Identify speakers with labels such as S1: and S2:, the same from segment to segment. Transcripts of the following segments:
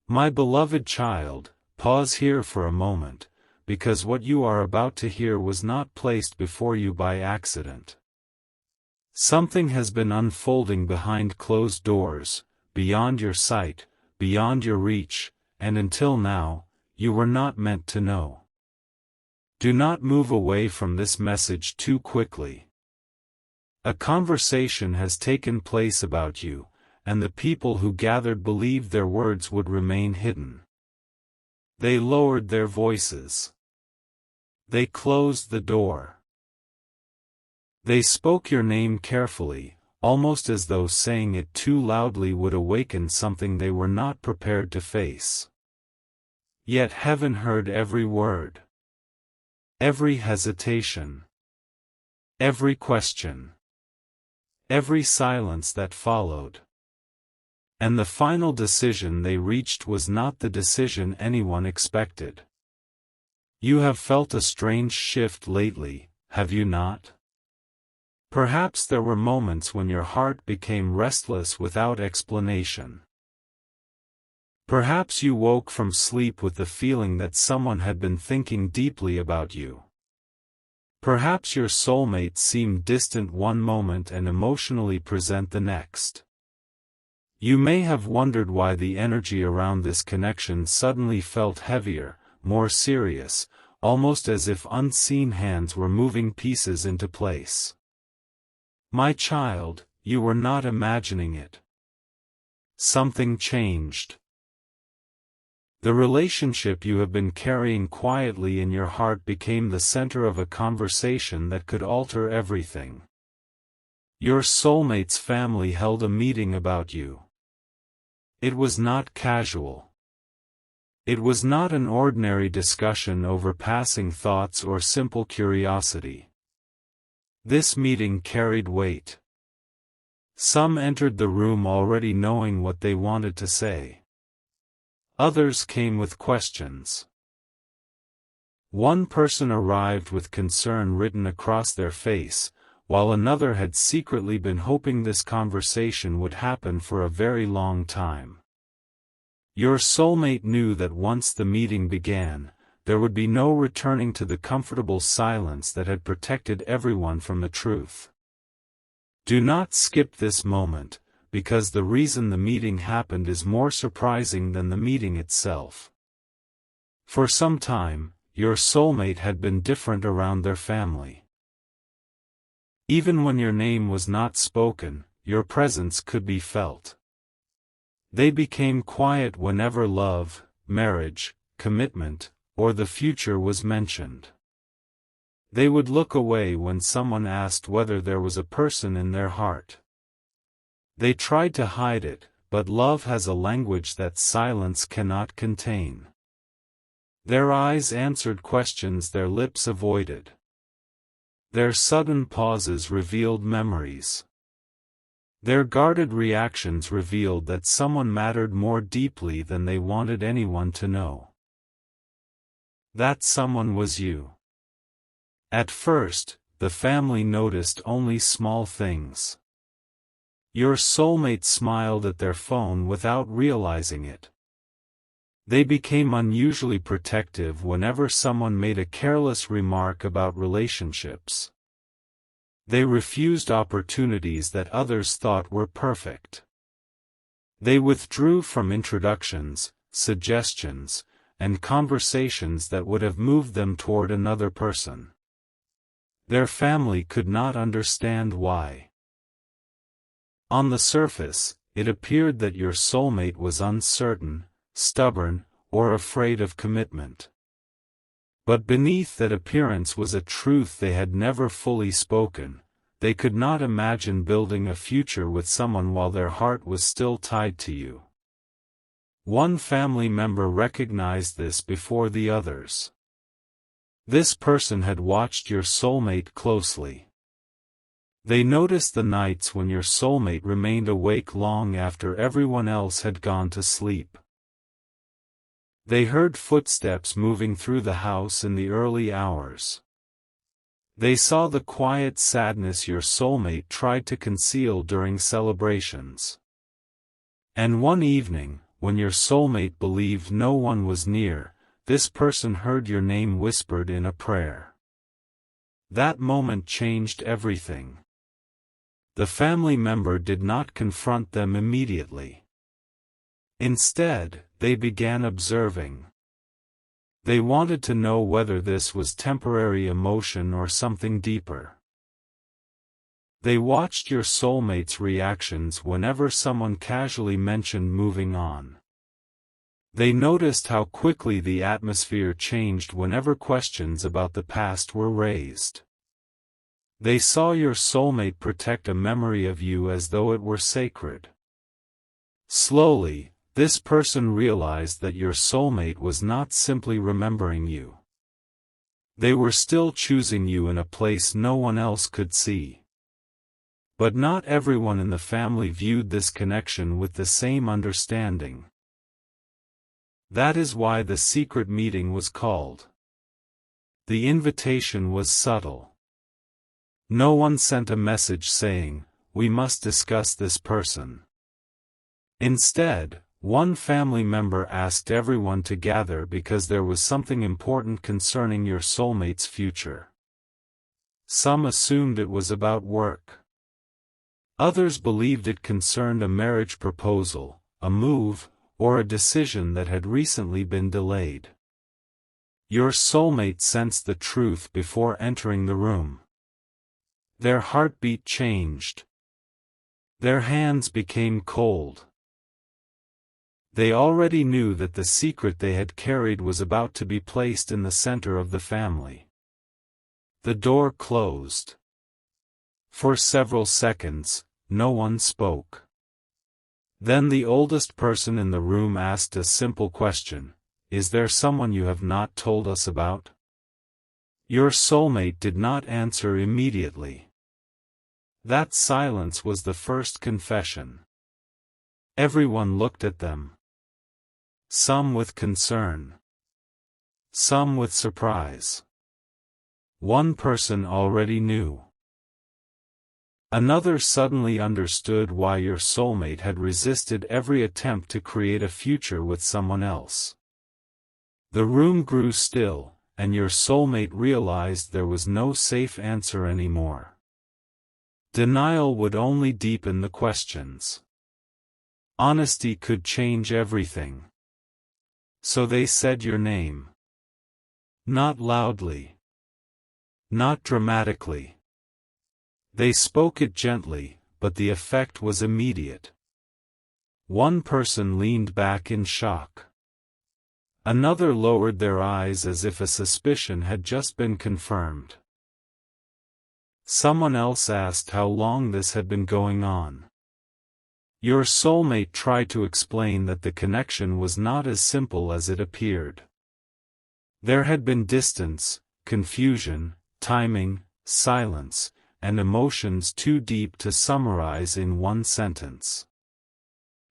S1: My beloved child, pause here for a moment, because what you are about to hear was not placed before you by accident. Something has been unfolding behind closed doors, beyond your sight, beyond your reach, and until now, you were not meant to know. Do not move away from this message too quickly. A conversation has taken place about you, and the people who gathered believed their words would remain hidden. They lowered their voices. They closed the door. They spoke your name carefully, almost as though saying it too loudly would awaken something they were not prepared to face. Yet heaven heard every word. Every hesitation. Every question. Every silence that followed. And the final decision they reached was not the decision anyone expected. You have felt a strange shift lately, have you not? Perhaps there were moments when your heart became restless without explanation. Perhaps you woke from sleep with the feeling that someone had been thinking deeply about you. Perhaps your soulmate seemed distant one moment and emotionally present the next. You may have wondered why the energy around this connection suddenly felt heavier, more serious, almost as if unseen hands were moving pieces into place. My child, you were not imagining it. Something changed. The relationship you have been carrying quietly in your heart became the center of a conversation that could alter everything. Your soulmate's family held a meeting about you. It was not casual. It was not an ordinary discussion over passing thoughts or simple curiosity. This meeting carried weight. Some entered the room already knowing what they wanted to say. Others came with questions. One person arrived with concern written across their face, while another had secretly been hoping this conversation would happen for a very long time. Your soulmate knew that once the meeting began, there would be no returning to the comfortable silence that had protected everyone from the truth. Do not skip this moment, because the reason the meeting happened is more surprising than the meeting itself. For some time, your soulmate had been different around their family. Even when your name was not spoken, your presence could be felt. They became quiet whenever love, marriage, commitment, or the future was mentioned. They would look away when someone asked whether there was a person in their heart. They tried to hide it, but love has a language that silence cannot contain. Their eyes answered questions their lips avoided. Their sudden pauses revealed memories. Their guarded reactions revealed that someone mattered more deeply than they wanted anyone to know. That someone was you. At first, the family noticed only small things. Your soulmate smiled at their phone without realizing it. They became unusually protective whenever someone made a careless remark about relationships. They refused opportunities that others thought were perfect. They withdrew from introductions, suggestions, and conversations that would have moved them toward another person. Their family could not understand why. On the surface, it appeared that your soulmate was uncertain, stubborn, or afraid of commitment. But beneath that appearance was a truth they had never fully spoken. They could not imagine building a future with someone while their heart was still tied to you. One family member recognized this before the others. This person had watched your soulmate closely. They noticed the nights when your soulmate remained awake long after everyone else had gone to sleep. They heard footsteps moving through the house in the early hours. They saw the quiet sadness your soulmate tried to conceal during celebrations. And one evening, when your soulmate believed no one was near, this person heard your name whispered in a prayer. That moment changed everything. The family member did not confront them immediately. Instead, they began observing. They wanted to know whether this was temporary emotion or something deeper. They watched your soulmate's reactions whenever someone casually mentioned moving on. They noticed how quickly the atmosphere changed whenever questions about the past were raised. They saw your soulmate protect a memory of you as though it were sacred. Slowly, this person realized that your soulmate was not simply remembering you. They were still choosing you in a place no one else could see. But not everyone in the family viewed this connection with the same understanding. That is why the secret meeting was called. The invitation was subtle. No one sent a message saying, "We must discuss this person." Instead, one family member asked everyone to gather because there was something important concerning your soulmate's future. Some assumed it was about work. Others believed it concerned a marriage proposal, a move, or a decision that had recently been delayed. Your soulmate sensed the truth before entering the room. Their heartbeat changed. Their hands became cold. They already knew that the secret they had carried was about to be placed in the center of the family. The door closed. For several seconds, no one spoke. Then the oldest person in the room asked a simple question: "Is there someone you have not told us about?" Your soulmate did not answer immediately. That silence was the first confession. Everyone looked at them. Some with concern. Some with surprise. One person already knew. Another suddenly understood why your soulmate had resisted every attempt to create a future with someone else. The room grew still, and your soulmate realized there was no safe answer anymore. Denial would only deepen the questions. Honesty could change everything. So they said your name. Not loudly. Not dramatically. They spoke it gently, but the effect was immediate. One person leaned back in shock. Another lowered their eyes as if a suspicion had just been confirmed. Someone else asked how long this had been going on. Your soulmate tried to explain that the connection was not as simple as it appeared. There had been distance, confusion, timing, silence, and emotions too deep to summarize in one sentence.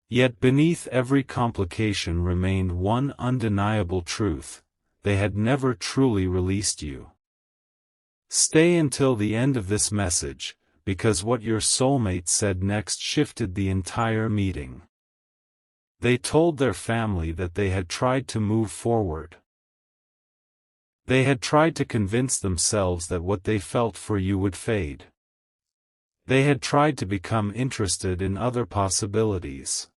S1: Yet beneath every complication remained one undeniable truth: they had never truly released you. Stay until the end of this message, because what your soulmate said next shifted the entire meeting. They told their family that they had tried to move forward. They had tried to convince themselves that what they felt for you would fade. They had tried to become interested in other possibilities.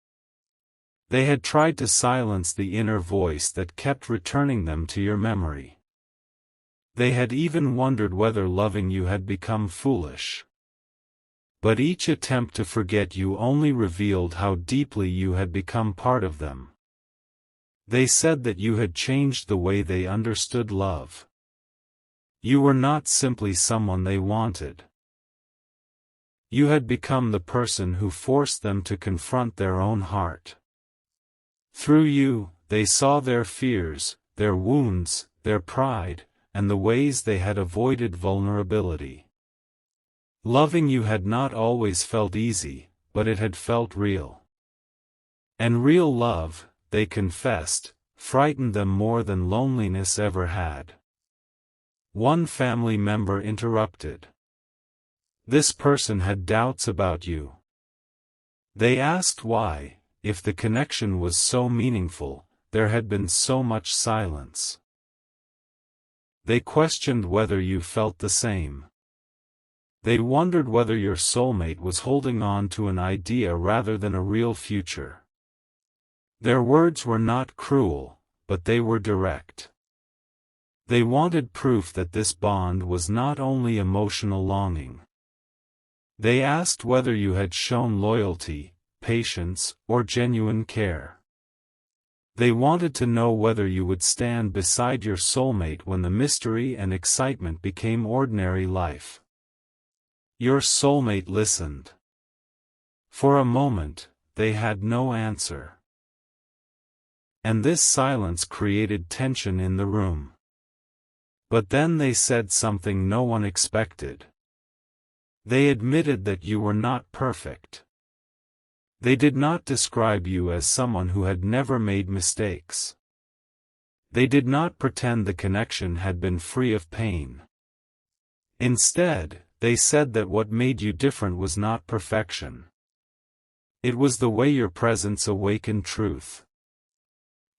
S1: They had tried to silence the inner voice that kept returning them to your memory. They had even wondered whether loving you had become foolish. But each attempt to forget you only revealed how deeply you had become part of them. They said that you had changed the way they understood love. You were not simply someone they wanted. You had become the person who forced them to confront their own heart. Through you, they saw their fears, their wounds, their pride, and the ways they had avoided vulnerability. Loving you had not always felt easy, but it had felt real. And real love, they confessed, frightened them more than loneliness ever had. One family member interrupted. This person had doubts about you. They asked why. if the connection was so meaningful, there had been so much silence. They questioned whether you felt the same. They wondered whether your soulmate was holding on to an idea rather than a real future. Their words were not cruel, but they were direct. They wanted proof that this bond was not only emotional longing. They asked whether you had shown loyalty, patience, or genuine care. They wanted to know whether you would stand beside your soulmate when the mystery and excitement became ordinary life. Your soulmate listened. For a moment, they had no answer. And this silence created tension in the room. But then they said something no one expected. They admitted that you were not perfect. They did not describe you as someone who had never made mistakes. They did not pretend the connection had been free of pain. Instead, they said that what made you different was not perfection. It was the way your presence awakened truth.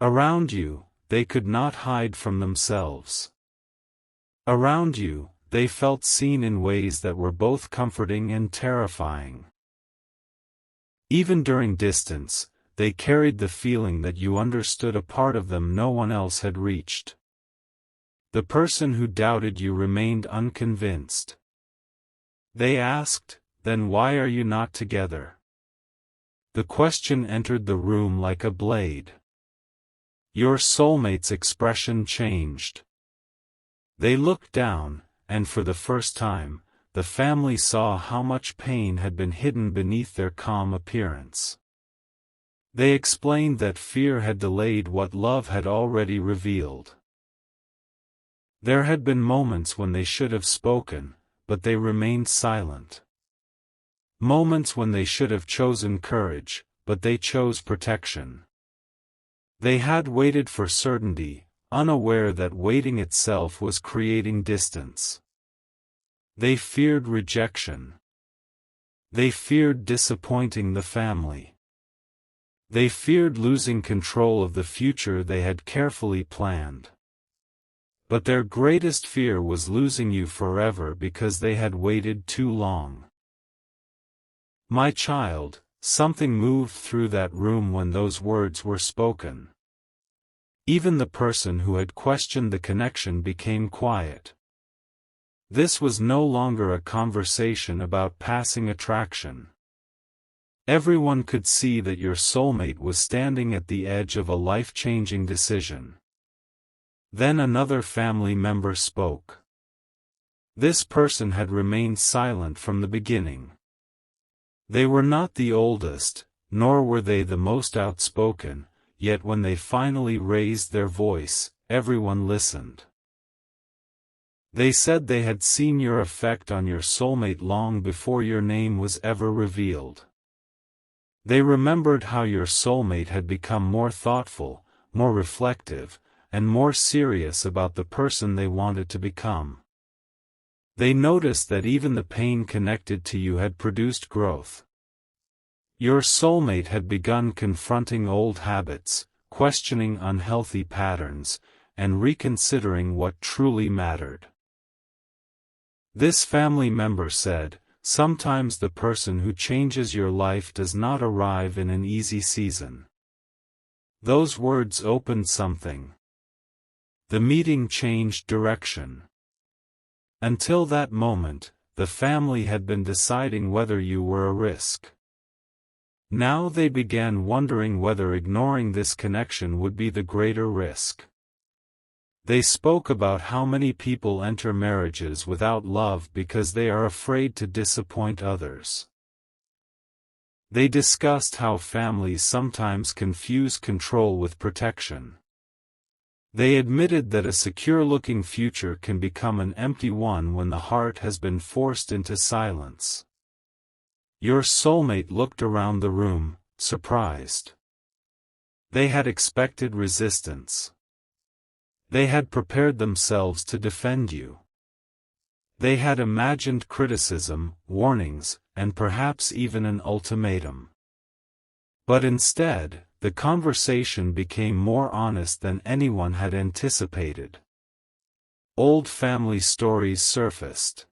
S1: Around you, they could not hide from themselves. Around you, they felt seen in ways that were both comforting and terrifying. Even during distance, they carried the feeling that you understood a part of them no one else had reached. The person who doubted you remained unconvinced. They asked, "Then why are you not together?" The question entered the room like a blade. Your soulmate's expression changed. They looked down, and for the first time, the family saw how much pain had been hidden beneath their calm appearance. They explained that fear had delayed what love had already revealed. There had been moments when they should have spoken, but they remained silent. Moments when they should have chosen courage, but they chose protection. They had waited for certainty, unaware that waiting itself was creating distance. They feared rejection. They feared disappointing the family. They feared losing control of the future they had carefully planned. But their greatest fear was losing you forever because they had waited too long. My child, something moved through that room when those words were spoken. Even the person who had questioned the connection became quiet. This was no longer a conversation about passing attraction. Everyone could see that your soulmate was standing at the edge of a life-changing decision. Then another family member spoke. This person had remained silent from the beginning. They were not the oldest, nor were they the most outspoken, yet when they finally raised their voice, everyone listened. They said they had seen your effect on your soulmate long before your name was ever revealed. They remembered how your soulmate had become more thoughtful, more reflective, and more serious about the person they wanted to become. They noticed that even the pain connected to you had produced growth. Your soulmate had begun confronting old habits, questioning unhealthy patterns, and reconsidering what truly mattered. This family member said, "Sometimes the person who changes your life does not arrive in an easy season." Those words opened something. The meeting changed direction. Until that moment, the family had been deciding whether you were a risk. Now they began wondering whether ignoring this connection would be the greater risk. They spoke about how many people enter marriages without love because they are afraid to disappoint others. They discussed how families sometimes confuse control with protection. They admitted that a secure-looking future can become an empty one when the heart has been forced into silence. Your soulmate looked around the room, surprised. They had expected resistance. They had prepared themselves to defend you. They had imagined criticism, warnings, and perhaps even an ultimatum. But instead, the conversation became more honest than anyone had anticipated. Old family stories surfaced.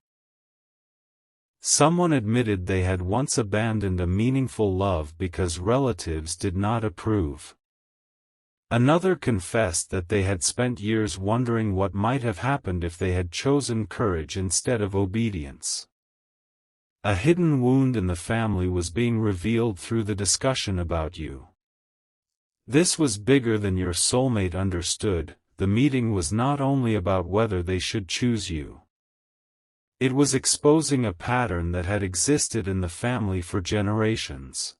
S1: Someone admitted they had once abandoned a meaningful love because relatives did not approve. Another confessed that they had spent years wondering what might have happened if they had chosen courage instead of obedience. A hidden wound in the family was being revealed through the discussion about you. This was bigger than your soulmate understood. The meeting was not only about whether they should choose you. It was exposing a pattern that had existed in the family for generations.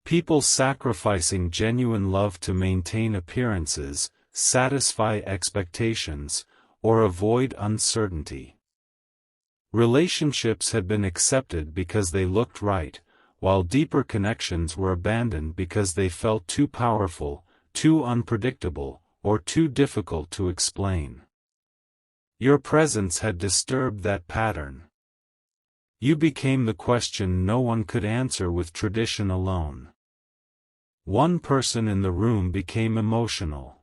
S1: People sacrificing genuine love to maintain appearances, satisfy expectations, or avoid uncertainty. Relationships had been accepted because they looked right, while deeper connections were abandoned because they felt too powerful, too unpredictable, or too difficult to explain. Your presence had disturbed that pattern. You became the question no one could answer with tradition alone. One person in the room became emotional.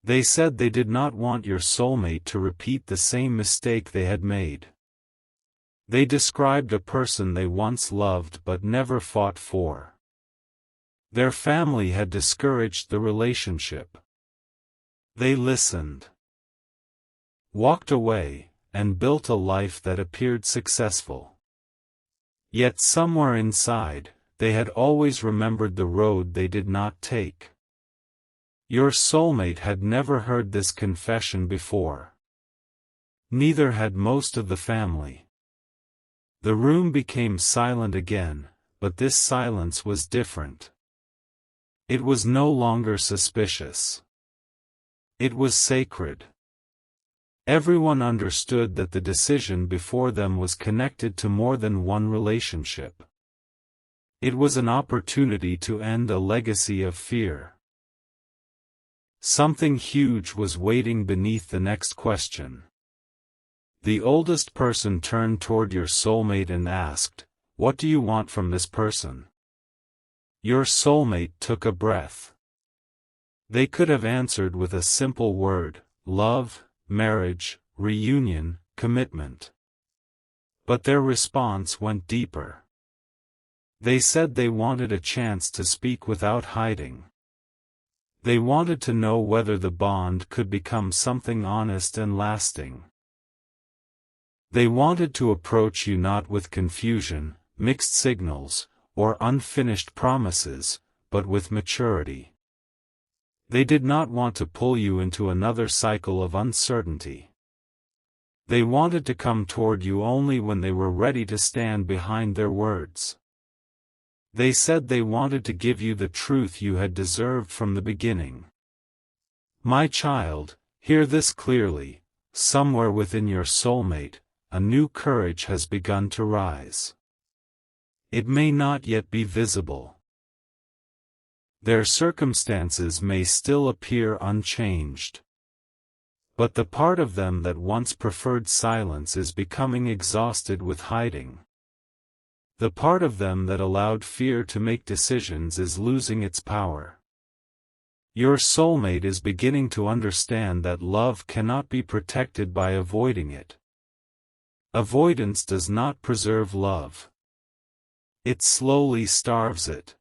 S1: They said they did not want your soulmate to repeat the same mistake they had made. They described a person they once loved but never fought for. Their family had discouraged the relationship. They listened, walked away, and built a life that appeared successful. Yet somewhere inside, they had always remembered the road they did not take. Your soulmate had never heard this confession before. Neither had most of the family. The room became silent again, but this silence was different. It was no longer suspicious. It was sacred. Everyone understood that the decision before them was connected to more than one relationship. It was an opportunity to end a legacy of fear. Something huge was waiting beneath the next question. The oldest person turned toward your soulmate and asked, "What do you want from this person?" Your soulmate took a breath. They could have answered with a simple word: love, marriage, reunion, commitment. But their response went deeper. They said they wanted a chance to speak without hiding. They wanted to know whether the bond could become something honest and lasting. They wanted to approach you not with confusion, mixed signals, or unfinished promises, but with maturity. They did not want to pull you into another cycle of uncertainty. They wanted to come toward you only when they were ready to stand behind their words. They said they wanted to give you the truth you had deserved from the beginning. My child, hear this clearly: somewhere within your soulmate, a new courage has begun to rise. It may not yet be visible. Their circumstances may still appear unchanged. But the part of them that once preferred silence is becoming exhausted with hiding. The part of them that allowed fear to make decisions is losing its power. Your soulmate is beginning to understand that love cannot be protected by avoiding it. Avoidance does not preserve love. It slowly starves it.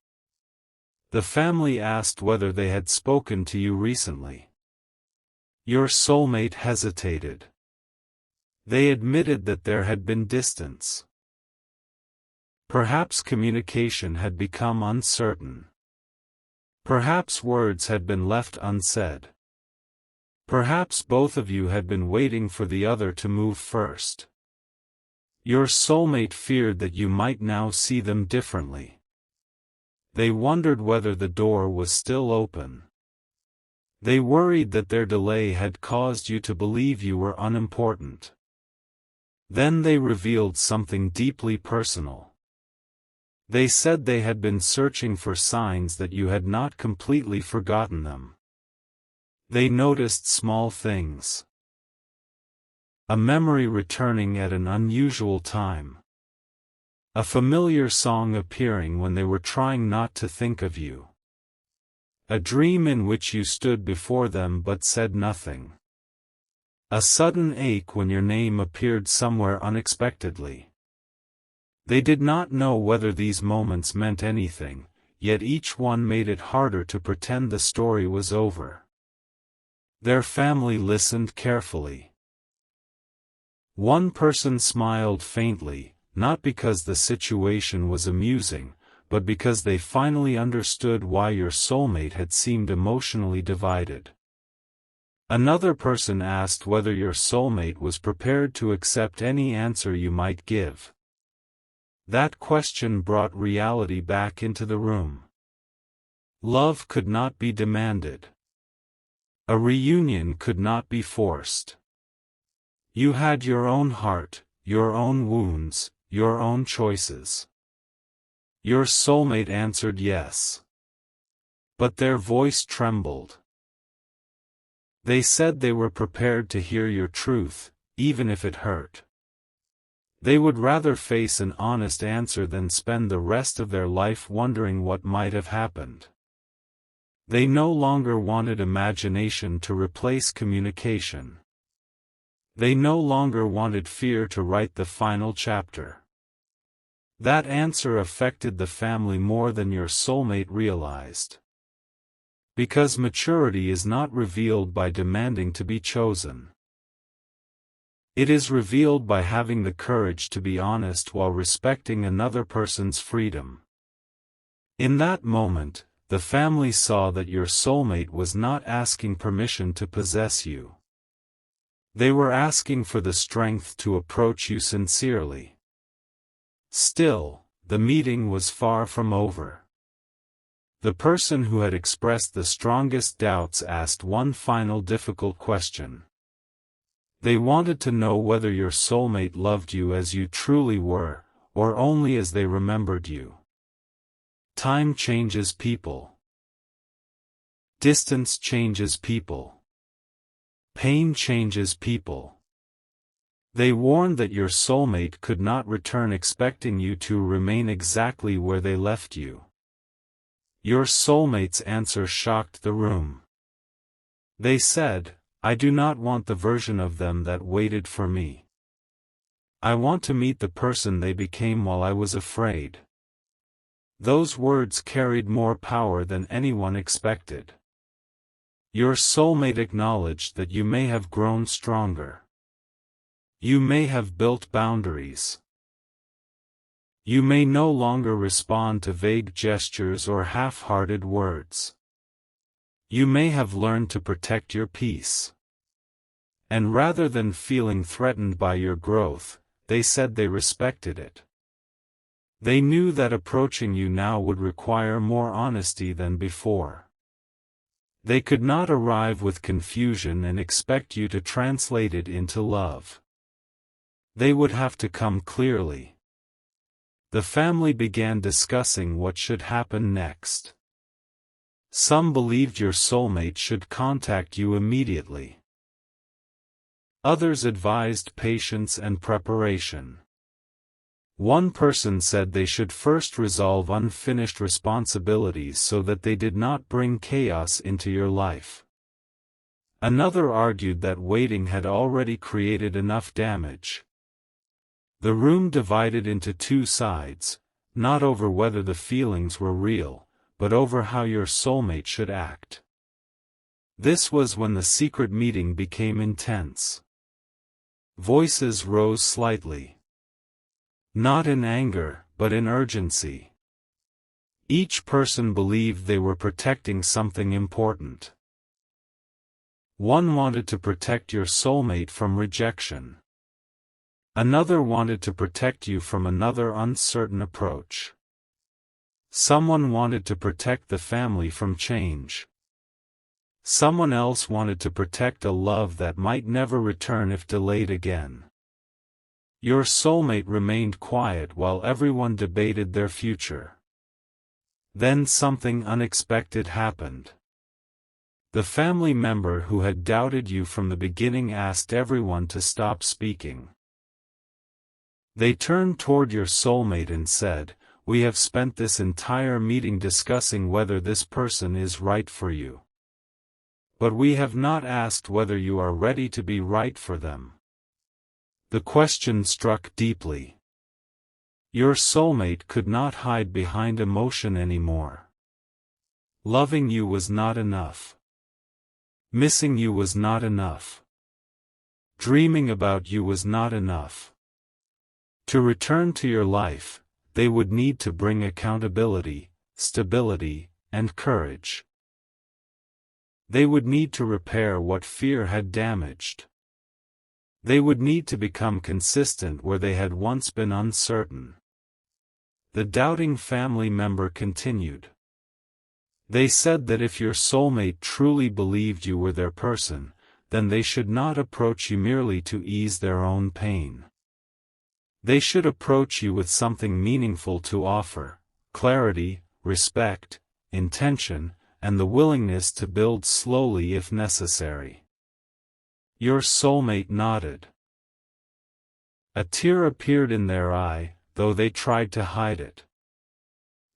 S1: The family asked whether they had spoken to you recently. Your soulmate hesitated. They admitted that there had been distance. Perhaps communication had become uncertain. Perhaps words had been left unsaid. Perhaps both of you had been waiting for the other to move first. Your soulmate feared that you might now see them differently. They wondered whether the door was still open. They worried that their delay had caused you to believe you were unimportant. Then they revealed something deeply personal. They said they had been searching for signs that you had not completely forgotten them. They noticed small things. A memory returning at an unusual time. A familiar song appearing when they were trying not to think of you. A dream in which you stood before them but said nothing. A sudden ache when your name appeared somewhere unexpectedly. They did not know whether these moments meant anything, yet each one made it harder to pretend the story was over. Their family listened carefully. One person smiled faintly, not because the situation was amusing, but because they finally understood why your soulmate had seemed emotionally divided. Another person asked whether your soulmate was prepared to accept any answer you might give. That question brought reality back into the room. Love could not be demanded. A reunion could not be forced. You had your own heart, your own wounds, your own choices. Your soulmate answered yes. But their voice trembled. They said they were prepared to hear your truth, even if it hurt. They would rather face an honest answer than spend the rest of their life wondering what might have happened. They no longer wanted imagination to replace communication. They no longer wanted fear to write the final chapter. That answer affected the family more than your soulmate realized. Because maturity is not revealed by demanding to be chosen. It is revealed by having the courage to be honest while respecting another person's freedom. In that moment, the family saw that your soulmate was not asking permission to possess you. They were asking for the strength to approach you sincerely. Still, the meeting was far from over. The person who had expressed the strongest doubts asked one final difficult question. They wanted to know whether your soulmate loved you as you truly were, or only as they remembered you. Time changes people. Distance changes people. Pain changes people. They warned that your soulmate could not return expecting you to remain exactly where they left you. Your soulmate's answer shocked the room. They said, "I do not want the version of them that waited for me. I want to meet the person they became while I was afraid." Those words carried more power than anyone expected. Your soulmate acknowledged that you may have grown stronger. You may have built boundaries. You may no longer respond to vague gestures or half-hearted words. You may have learned to protect your peace. And rather than feeling threatened by your growth, they said they respected it. They knew that approaching you now would require more honesty than before. They could not arrive with confusion and expect you to translate it into love. They would have to come clearly. The family began discussing what should happen next. Some believed your soulmate should contact you immediately. Others advised patience and preparation. One person said they should first resolve unfinished responsibilities so that they did not bring chaos into your life. Another argued that waiting had already created enough damage. The room divided into two sides, not over whether the feelings were real, but over how your soulmate should act. This was when the secret meeting became intense. Voices rose slightly. Not in anger, but in urgency. Each person believed they were protecting something important. One wanted to protect your soulmate from rejection. Another wanted to protect you from another uncertain approach. Someone wanted to protect the family from change. Someone else wanted to protect a love that might never return if delayed again. Your soulmate remained quiet while everyone debated their future. Then something unexpected happened. The family member who had doubted you from the beginning asked everyone to stop speaking. They turned toward your soulmate and said, "We have spent this entire meeting discussing whether this person is right for you. But we have not asked whether you are ready to be right for them." The question struck deeply. Your soulmate could not hide behind emotion anymore. Loving you was not enough. Missing you was not enough. Dreaming about you was not enough. To return to your life, they would need to bring accountability, stability, and courage. They would need to repair what fear had damaged. They would need to become consistent where they had once been uncertain. The doubting family member continued. They said that if your soulmate truly believed you were their person, then they should not approach you merely to ease their own pain. They should approach you with something meaningful to offer: clarity, respect, intention, and the willingness to build slowly if necessary. Your soulmate nodded. A tear appeared in their eye, though they tried to hide it.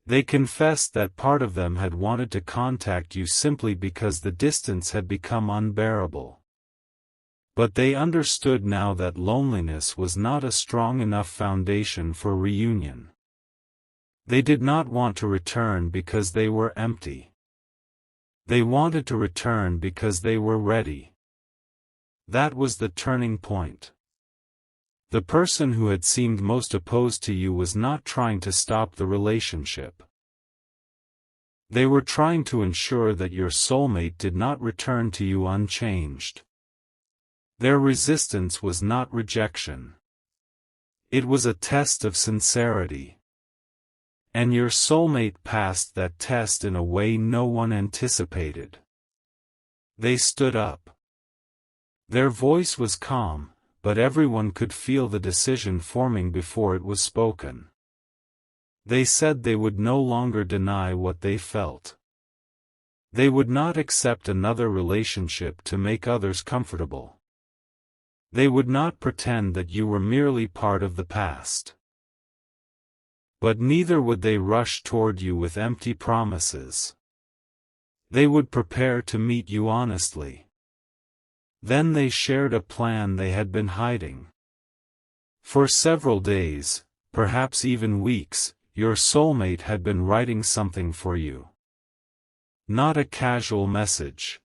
S1: They confessed that part of them had wanted to contact you simply because the distance had become unbearable. But they understood now that loneliness was not a strong enough foundation for reunion. They did not want to return because they were empty. They wanted to return because they were ready. That was the turning point. The person who had seemed most opposed to you was not trying to stop the relationship. They were trying to ensure that your soulmate did not return to you unchanged. Their resistance was not rejection. It was a test of sincerity. And your soulmate passed that test in a way no one anticipated. They stood up. Their voice was calm, but everyone could feel the decision forming before it was spoken. They said they would no longer deny what they felt. They would not accept another relationship to make others comfortable. They would not pretend that you were merely part of the past. But neither would they rush toward you with empty promises. They would prepare to meet you honestly. Then they shared a plan they had been hiding. For several days, perhaps even weeks, your soulmate had been writing something for you. Not a casual message.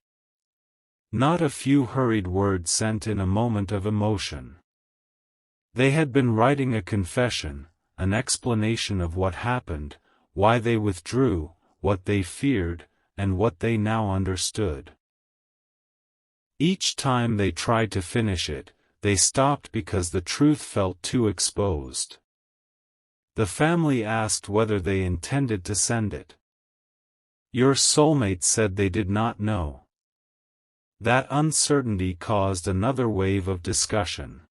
S1: Not a few hurried words sent in a moment of emotion. They had been writing a confession, an explanation of what happened, why they withdrew, what they feared, and what they now understood. Each time they tried to finish it, they stopped because the truth felt too exposed. The family asked whether they intended to send it. Your soulmate said they did not know. That uncertainty caused another wave of discussion.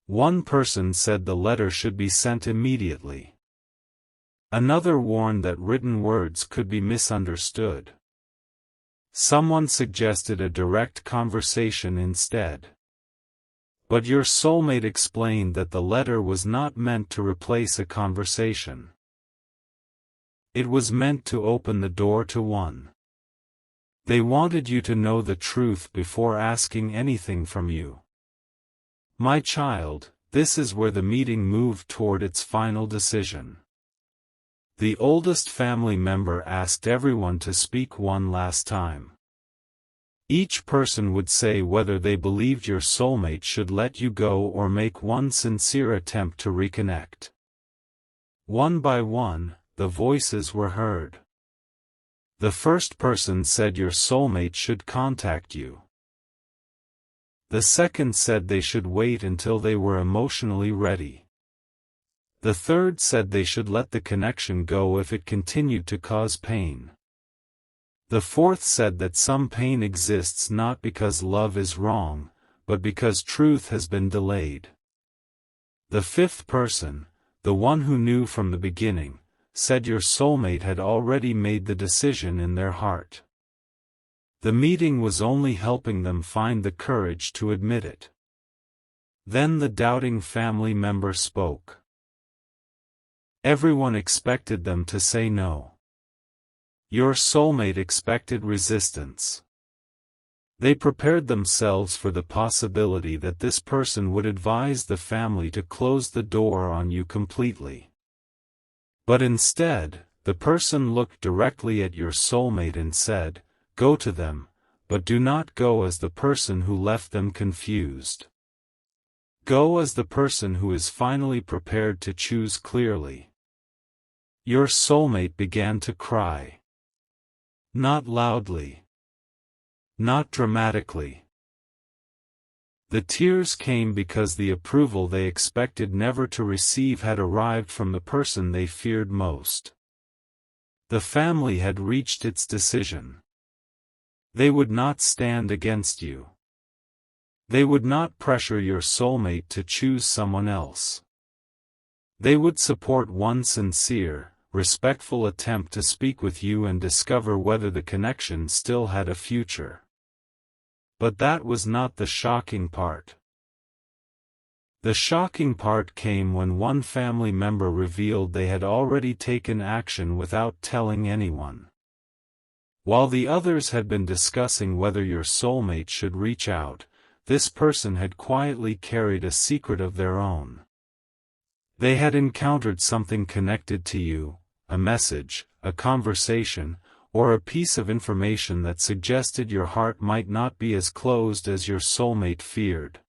S1: One person said the letter should be sent immediately. Another warned that written words could be misunderstood. Someone suggested a direct conversation instead. But your soulmate explained that the letter was not meant to replace a conversation. It was meant to open the door to one. They wanted you to know the truth before asking anything from you. My child, this is where the meeting moved toward its final decision. The oldest family member asked everyone to speak one last time. Each person would say whether they believed your soulmate should let you go or make one sincere attempt to reconnect. One by one, the voices were heard. The first person said your soulmate should contact you. The second said they should wait until they were emotionally ready. The third said they should let the connection go if it continued to cause pain. The fourth said that some pain exists not because love is wrong, but because truth has been delayed. The fifth person, the one who knew from the beginning, said your soulmate had already made the decision in their heart. The meeting was only helping them find the courage to admit it. Then the doubting family member spoke. Everyone expected them to say no. Your soulmate expected resistance. They prepared themselves for the possibility that this person would advise the family to close the door on you completely. But instead, the person looked directly at your soulmate and said, "Go to them, but do not go as the person who left them confused. Go as the person who is finally prepared to choose clearly." Your soulmate began to cry. Not loudly. Not dramatically. The tears came because the approval they expected never to receive had arrived from the person they feared most. The family had reached its decision. They would not stand against you. They would not pressure your soulmate to choose someone else. They would support one sincere, respectful attempt to speak with you and discover whether the connection still had a future. But that was not the shocking part. The shocking part came when one family member revealed they had already taken action without telling anyone. While the others had been discussing whether your soulmate should reach out, this person had quietly carried a secret of their own. They had encountered something connected to you, a message, a conversation, or a piece of information that suggested your heart might not be as closed as your soulmate feared.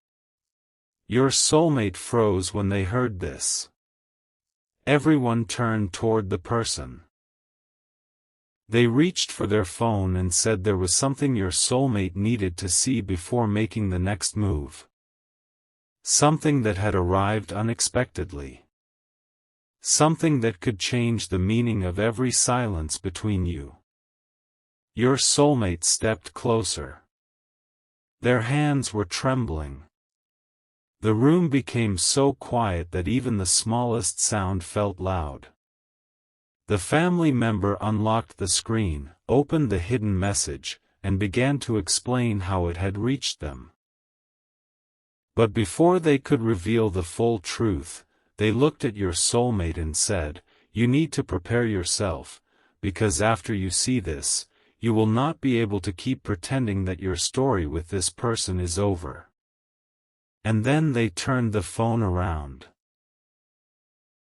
S1: Your soulmate froze when they heard this. Everyone turned toward the person. They reached for their phone and said there was something your soulmate needed to see before making the next move. Something that had arrived unexpectedly. Something that could change the meaning of every silence between you. Your soulmate stepped closer. Their hands were trembling. The room became so quiet that even the smallest sound felt loud. The family member unlocked the screen, opened the hidden message, and began to explain how it had reached them. But before they could reveal the full truth, they looked at your soulmate and said, "You need to prepare yourself, because after you see this, you will not be able to keep pretending that your story with this person is over." And then they turned the phone around.